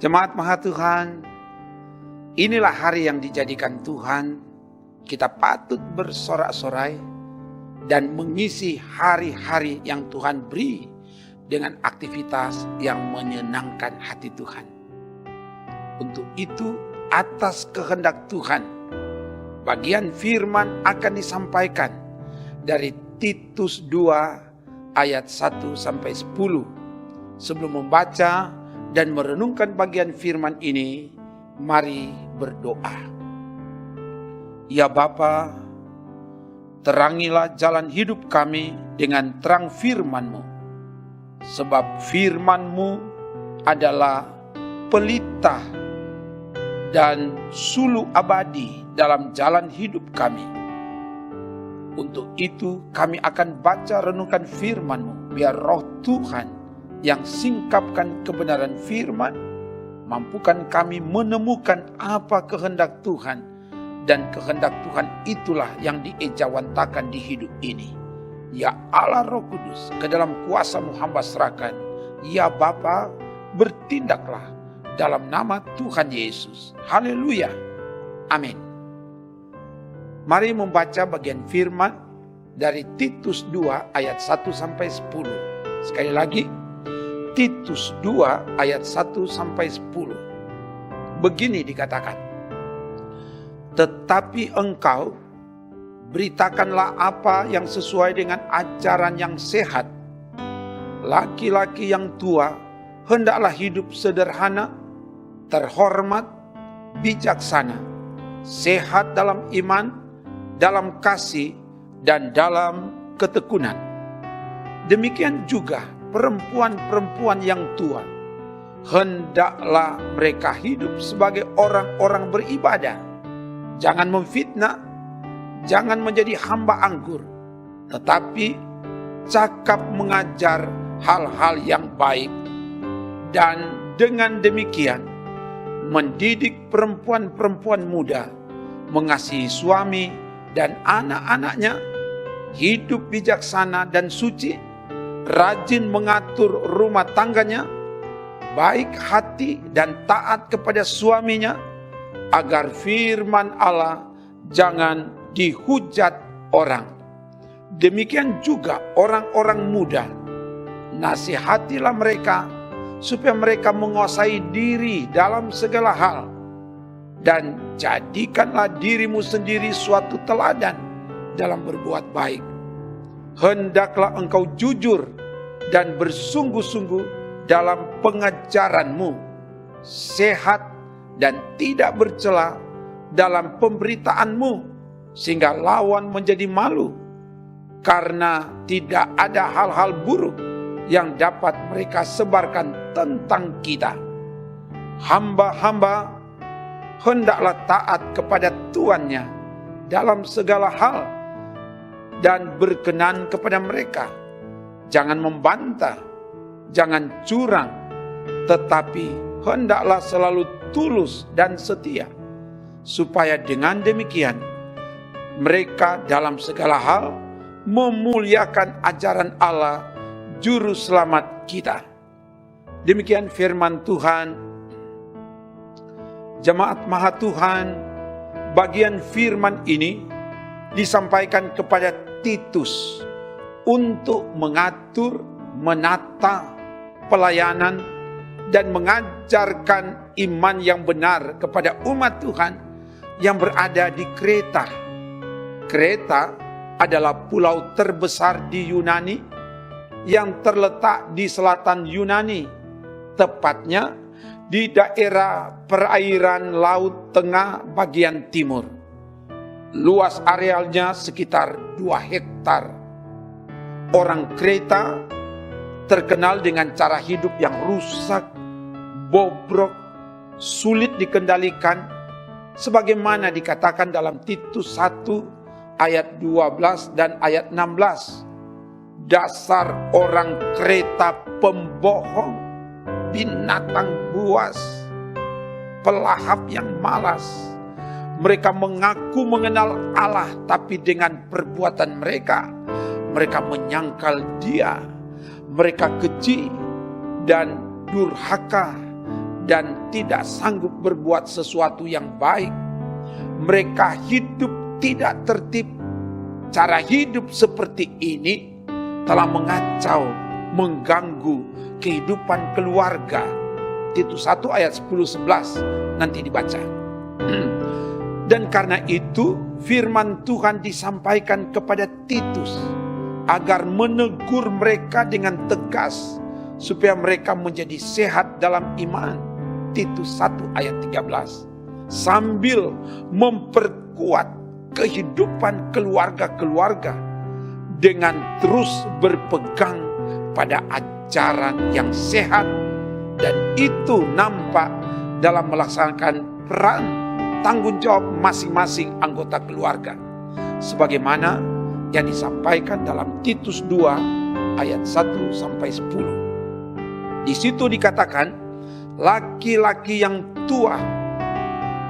Jemaat Maha Tuhan, inilah hari yang dijadikan Tuhan. Kita patut bersorak-sorai dan mengisi hari-hari yang Tuhan beri dengan aktivitas yang menyenangkan hati Tuhan. Untuk itu, atas kehendak Tuhan, bagian firman akan disampaikan dari Titus 2 ayat 1-10. Sebelum membaca dan merenungkan bagian firman ini, mari berdoa. Ya Bapa, terangilah jalan hidup kami dengan terang firman-Mu. Sebab firman-Mu adalah pelita dan sulu abadi dalam jalan hidup kami. Untuk itu kami akan baca renungkan firman-Mu, biar roh Tuhan yang singkapkan kebenaran firman, mampukan kami menemukan apa kehendak Tuhan, dan kehendak Tuhan itulah yang diejawantakan di hidup ini. Ya Allah Roh Kudus, ke dalam kuasa-Mu hamba serahkan. Ya Bapa, bertindaklah dalam nama Tuhan Yesus. Haleluya. Amin. Mari membaca bagian firman dari Titus 2 ayat 1-10. Sekali lagi, Titus 2 ayat 1-10. Begini dikatakan, tetapi engkau beritakanlah apa yang sesuai dengan ajaran yang sehat. Laki-laki yang tua hendaklah hidup sederhana, terhormat, bijaksana, sehat dalam iman, dalam kasih, dan dalam ketekunan. Demikian juga perempuan-perempuan yang tua, hendaklah mereka hidup sebagai orang-orang beribadah. Jangan memfitnah, jangan menjadi hamba anggur, tetapi cakap mengajar hal-hal yang baik. Dan dengan demikian, mendidik perempuan-perempuan muda, mengasihi suami dan anak-anaknya, hidup bijaksana dan suci, rajin mengatur rumah tangganya, baik hati dan taat kepada suaminya, agar firman Allah jangan dihujat orang. Demikian juga orang-orang muda, nasihatilah mereka supaya mereka menguasai diri dalam segala hal, dan jadikanlah dirimu sendiri suatu teladan dalam berbuat baik. Hendaklah engkau jujur dan bersungguh-sungguh dalam pengajaranmu, sehat dan tidak bercela dalam pemberitaanmu, sehingga lawan menjadi malu, karena tidak ada hal-hal buruk yang dapat mereka sebarkan tentang kita. Hamba-hamba hendaklah taat kepada tuannya dalam segala hal dan berkenan kepada mereka. Jangan membantah, jangan curang, tetapi hendaklah selalu tulus dan setia, supaya dengan demikian mereka dalam segala hal memuliakan ajaran Allah, Juru Selamat kita. Demikian firman Tuhan. Jemaat Maha Tuhan, bagian firman ini disampaikan kepada Titus untuk mengatur, menata pelayanan, dan mengajarkan iman yang benar kepada umat Tuhan yang berada di Kreta. Kreta adalah pulau terbesar di Yunani yang terletak di selatan Yunani, tepatnya di daerah perairan Laut Tengah bagian timur. Luas arealnya sekitar 2 hektar. Orang Kreta terkenal dengan cara hidup yang rusak, bobrok, sulit dikendalikan, sebagaimana dikatakan dalam Titus 1 ayat 12 dan ayat 16. Dasar orang Kreta pembohong, binatang buas, pelahap yang malas. Mereka mengaku mengenal Allah, tapi dengan perbuatan mereka menyangkal Dia. Mereka keji dan durhaka dan tidak sanggup berbuat sesuatu yang baik. Mereka hidup tidak tertib. Cara hidup seperti ini telah mengacau, mengganggu kehidupan keluarga. Titus 1 ayat 10-11 nanti dibaca. Dan karena itu firman Tuhan disampaikan kepada Titus agar menegur mereka dengan tegas supaya mereka menjadi sehat dalam iman. Titus 1 ayat 13. Sambil memperkuat kehidupan keluarga-keluarga dengan terus berpegang pada ajaran yang sehat, dan itu nampak dalam melaksanakan peran tanggung jawab masing-masing anggota keluarga sebagaimana yang disampaikan dalam Titus 2 ayat 1-10. Di situ dikatakan, laki-laki yang tua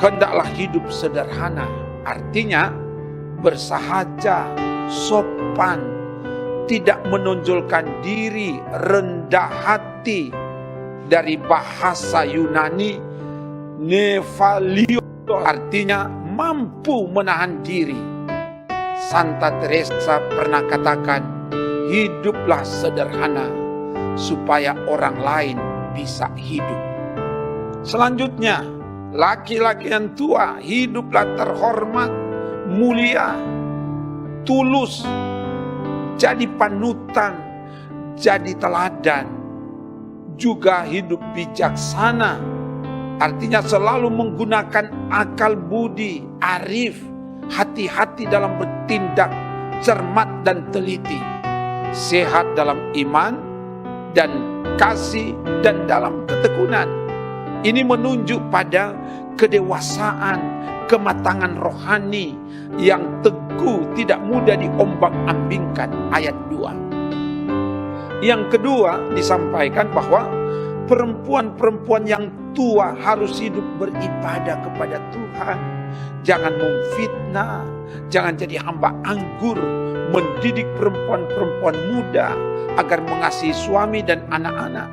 hendaklah hidup sederhana, artinya bersahaja, sopan, tidak menonjolkan diri, rendah hati. Dari bahasa Yunani, nephalio, artinya mampu menahan diri. Santa Teresa pernah katakan, hiduplah sederhana supaya orang lain bisa hidup. Selanjutnya, laki-laki yang tua hiduplah terhormat, mulia, tulus, jadi panutan, jadi teladan, juga hidup bijaksana, artinya selalu menggunakan akal budi, arif, hati-hati dalam bertindak, cermat dan teliti, sehat dalam iman dan kasih dan dalam ketekunan. Ini menunjuk pada kedewasaan, kematangan rohani yang teguh, tidak mudah diombang-ambingkan. Ayat 2. Yang kedua disampaikan bahwa perempuan-perempuan yang tua harus hidup beribadah kepada Tuhan. Jangan memfitnah, jangan jadi hamba anggur, mendidik perempuan-perempuan muda agar mengasihi suami dan anak-anak,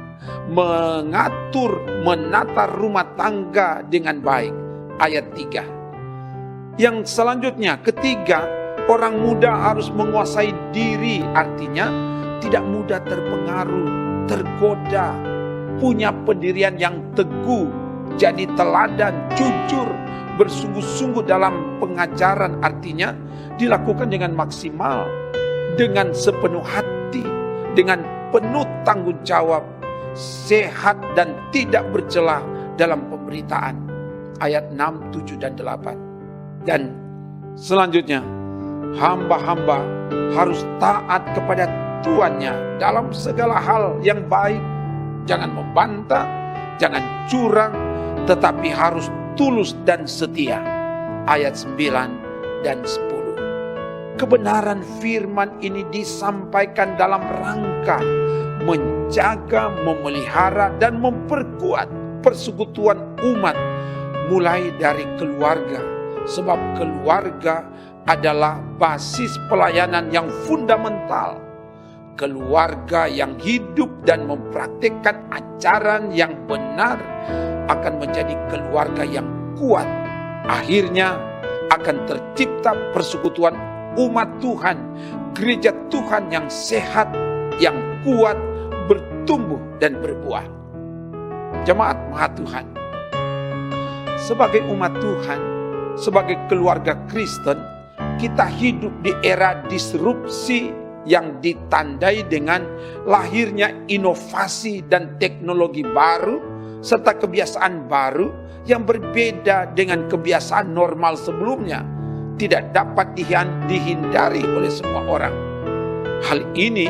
mengatur, menata rumah tangga dengan baik. Ayat 3. Yang selanjutnya, ketiga, orang muda harus menguasai diri, artinya tidak mudah terpengaruh, tergoda, punya pendirian yang teguh, jadi teladan, jujur, bersungguh-sungguh dalam pengajaran, artinya dilakukan dengan maksimal, dengan sepenuh hati, dengan penuh tanggung jawab, sehat dan tidak bercelah dalam pemberitaan. Ayat 6, 7, dan 8. Dan selanjutnya, hamba-hamba harus taat kepada tuannya dalam segala hal yang baik. Jangan membantah, jangan curang, tetapi harus tulus dan setia. Ayat 9 dan 10. Kebenaran firman ini disampaikan dalam rangka menjaga, memelihara, dan memperkuat persekutuan umat mulai dari keluarga. Sebab keluarga adalah basis pelayanan yang fundamental. Keluarga yang hidup dan mempraktikkan ajaran yang benar akan menjadi keluarga yang kuat. Akhirnya akan tercipta persekutuan umat Tuhan, gereja Tuhan yang sehat, yang kuat, bertumbuh dan berbuah. Jemaat Maha Tuhan, sebagai umat Tuhan, sebagai keluarga Kristen, kita hidup di era disrupsi yang ditandai dengan lahirnya inovasi dan teknologi baru serta kebiasaan baru yang berbeda dengan kebiasaan normal sebelumnya, tidak dapat dihindari oleh semua orang. Hal ini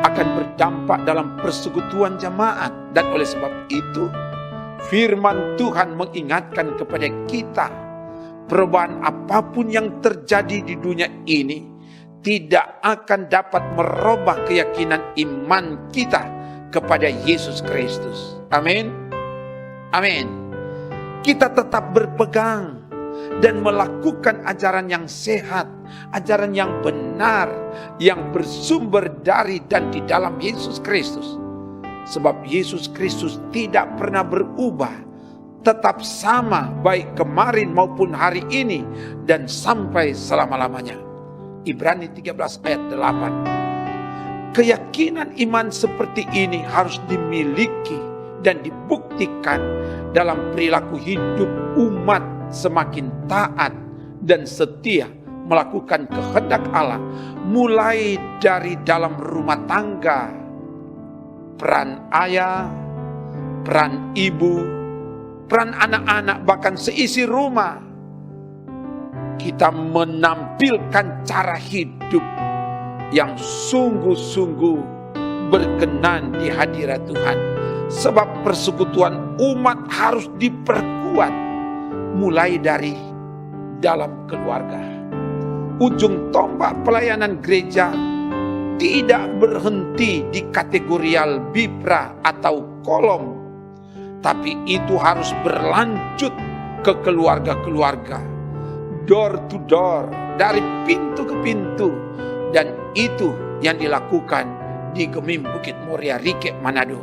akan berdampak dalam persekutuan jemaat, dan oleh sebab itu firman Tuhan mengingatkan kepada kita, perubahan apapun yang terjadi di dunia ini tidak akan dapat merubah keyakinan iman kita kepada Yesus Kristus. Amin. Amin. Kita tetap berpegang dan melakukan ajaran yang sehat, ajaran yang benar, yang bersumber dari dan di dalam Yesus Kristus. Sebab Yesus Kristus tidak pernah berubah, tetap sama baik kemarin maupun hari ini dan sampai selama-lamanya. Ibrani 13 ayat 8. Keyakinan iman seperti ini harus dimiliki dan dibuktikan dalam perilaku hidup umat semakin taat dan setia melakukan kehendak Allah, mulai dari dalam rumah tangga, peran ayah, peran ibu, peran anak-anak, bahkan seisi rumah. Kita menampilkan cara hidup yang sungguh-sungguh berkenan di hadirat Tuhan. Sebab persekutuan umat harus diperkuat mulai dari dalam keluarga. Ujung tombak pelayanan gereja tidak berhenti di kategorial bipra atau kolom, tapi itu harus berlanjut ke keluarga-keluarga, door to door, dari pintu ke pintu. Dan itu yang dilakukan di Gemim Bukit Muria Rike Manado.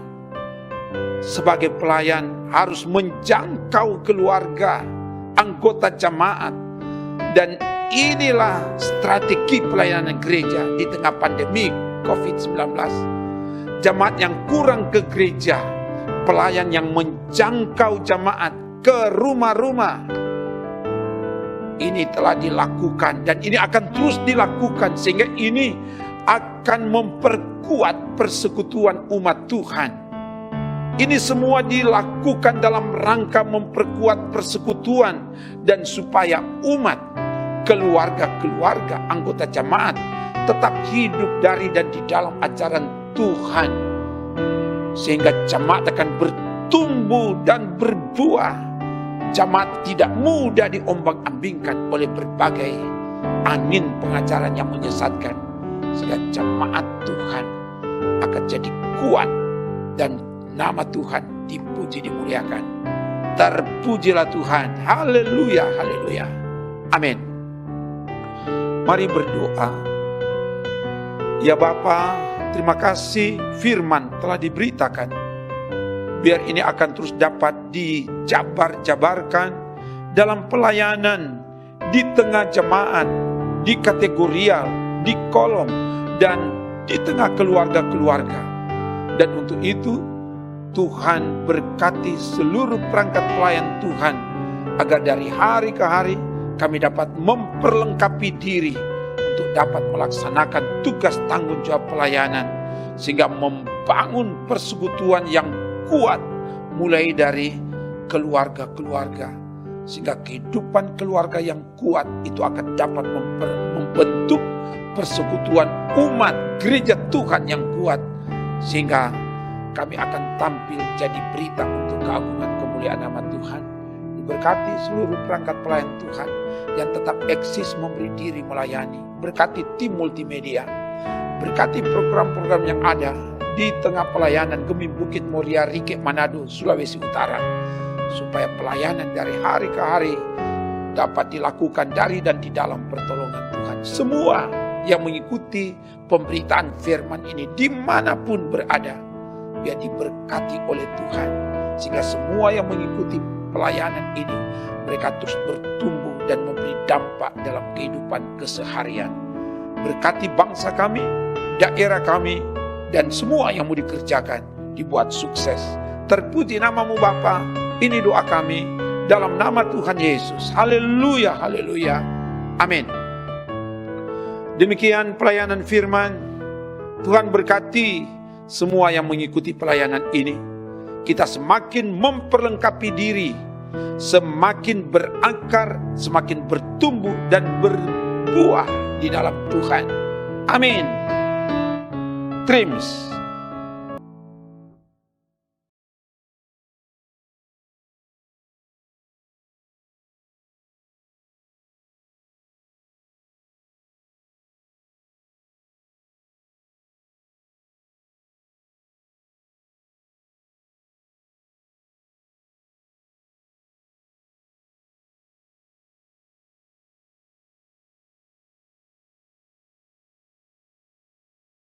Sebagai pelayan harus menjangkau keluarga, anggota jemaat. Dan inilah strategi pelayanan gereja di tengah pandemi COVID-19. Jemaat yang kurang ke gereja, pelayan yang menjangkau jemaat ke rumah-rumah. Ini telah dilakukan dan ini akan terus dilakukan, sehingga ini akan memperkuat persekutuan umat Tuhan. Ini semua dilakukan dalam rangka memperkuat persekutuan dan supaya umat, keluarga-keluarga, anggota jemaat tetap hidup dari dan di dalam ajaran Tuhan. Sehingga jemaat akan bertumbuh dan berbuah. Jemaat tidak mudah diombang-ambingkan oleh berbagai angin pengajaran yang menyesatkan. Sehingga jemaat Tuhan akan jadi kuat dan nama Tuhan dipuji, dimuliakan. Terpujilah Tuhan. Haleluya, haleluya. Amin. Mari berdoa. Ya Bapa, terima kasih firman telah diberitakan. Biar ini akan terus dapat dijabar-jabarkan dalam pelayanan, di tengah jemaat, di kategorial, di kolom, dan di tengah keluarga-keluarga. Dan untuk itu, Tuhan berkati seluruh perangkat pelayan Tuhan, agar dari hari ke hari kami dapat memperlengkapi diri untuk dapat melaksanakan tugas tanggung jawab pelayanan, sehingga membangun persekutuan yang kuat mulai dari keluarga-keluarga, sehingga kehidupan keluarga yang kuat itu akan dapat membentuk persekutuan umat gereja Tuhan yang kuat, sehingga kami akan tampil jadi berita untuk keagungan kemuliaan nama Tuhan. Diberkati seluruh perangkat pelayan Tuhan yang tetap eksis memberi diri melayani. Berkati tim multimedia. Berkati program-program yang ada di tengah pelayanan Gemim Bukit Muria Rike Manado, Sulawesi Utara. Supaya pelayanan dari hari ke hari dapat dilakukan dari dan di dalam pertolongan Tuhan. Semua yang mengikuti pemberitaan firman ini dimanapun berada, biar diberkati oleh Tuhan, sehingga semua yang mengikuti pelayanan ini, mereka terus bertumbuh dan memberi dampak dalam kehidupan keseharian. Berkati bangsa kami, daerah kami, dan semua yang mau dikerjakan dibuat sukses. Terpuji namamu Bapa. Ini doa kami dalam nama Tuhan Yesus. Haleluya, haleluya. Amin. Demikian pelayanan firman. Tuhan berkati semua yang mengikuti pelayanan ini. Kita semakin memperlengkapi diri, semakin berakar, semakin bertumbuh dan berbuah di dalam Tuhan. Amin. Trims.